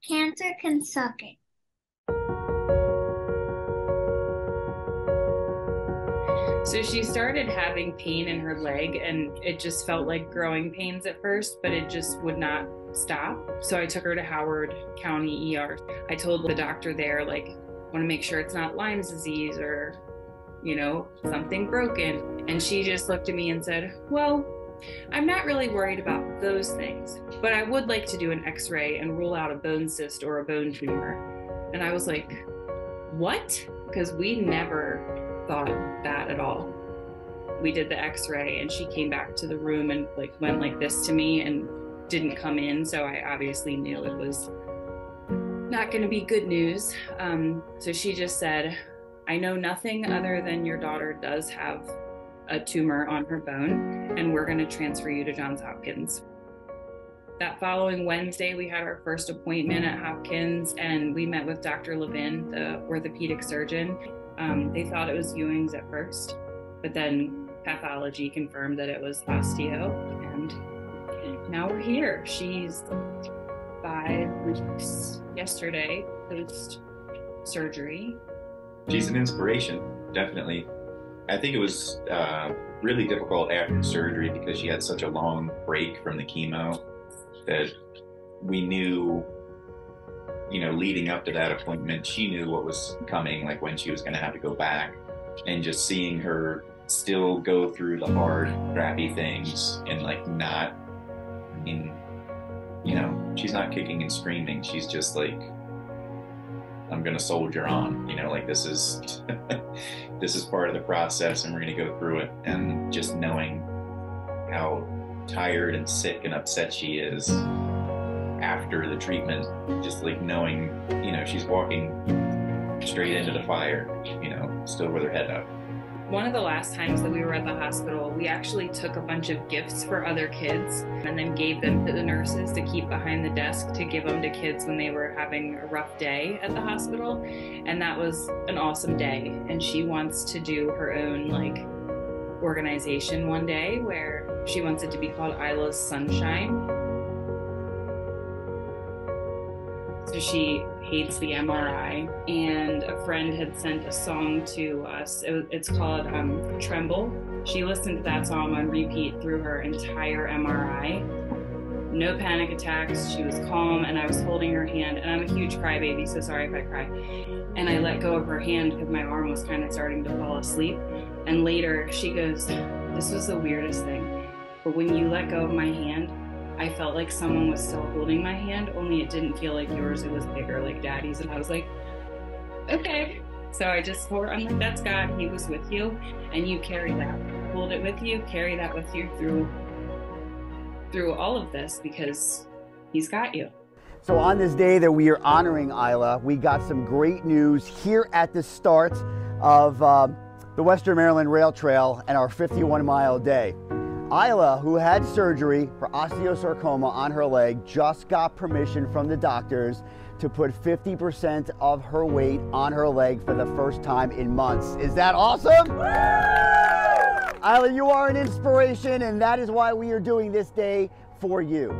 Cancer can suck it. So she started having pain in her leg, and it just felt like growing pains at first, but it just would not stop. So I took her to Howard County ER. I told the doctor there, like, want to make sure it's not Lyme's disease or, something broken. And she just looked at me and said, well, I'm not really worried about those things, but I would like to do an x-ray and rule out a bone cyst or a bone tumor. And I was like, what? Because we never thought that at all. We did the x-ray and she came back to the room and went like this to me and didn't come in. So I obviously knew it was not going to be good news. So she just said, I know nothing other than your daughter does have a tumor on her bone and we're going to transfer you to Johns Hopkins. That following Wednesday, we had our first appointment at Hopkins and we met with Dr. Levin, the orthopedic surgeon. They thought it was Ewing's at first, but then pathology confirmed that it was osteo, and now we're here. She's 5 weeks yesterday, post surgery. She's an inspiration, definitely. I think it was really difficult after surgery because she had such a long break from the chemo that we knew, leading up to that appointment, she knew what was coming, like when she was going to have to go back, and just seeing her still go through the hard, crappy things and she's not kicking and screaming. She's just like, I'm going to soldier on, this is, this is part of the process and we're going to go through it. And just knowing how tired and sick and upset she is after the treatment, just knowing, she's walking straight into the fire, still with her head up. One of the last times that we were at the hospital, we actually took a bunch of gifts for other kids and then gave them to the nurses to keep behind the desk to give them to kids when they were having a rough day at the hospital. And that was an awesome day. And she wants to do her own organization one day where she wants it to be called Isla's Sunshine. So she hates the MRI, and a friend had sent a song to us. It's called Tremble. She listened to that song on repeat through her entire MRI. No panic attacks, she was calm, and I was holding her hand, and I'm a huge crybaby, so sorry if I cry. And I let go of her hand because my arm was kind of starting to fall asleep. And later she goes, this was the weirdest thing, but when you let go of my hand, I felt like someone was still holding my hand, only it didn't feel like yours, it was bigger like Daddy's. And I was like, okay. So I just told her, I'm like, that's God, he was with you, and you carry that. Hold it with you, carry that with you through all of this, because he's got you. So on this day that we are honoring Isla, we got some great news here at the start of the Western Maryland Rail Trail and our 51-mile day. Isla, who had surgery for osteosarcoma on her leg, just got permission from the doctors to put 50% of her weight on her leg for the first time in months. Is that awesome? Isla, you are an inspiration, and that is why we are doing this day for you.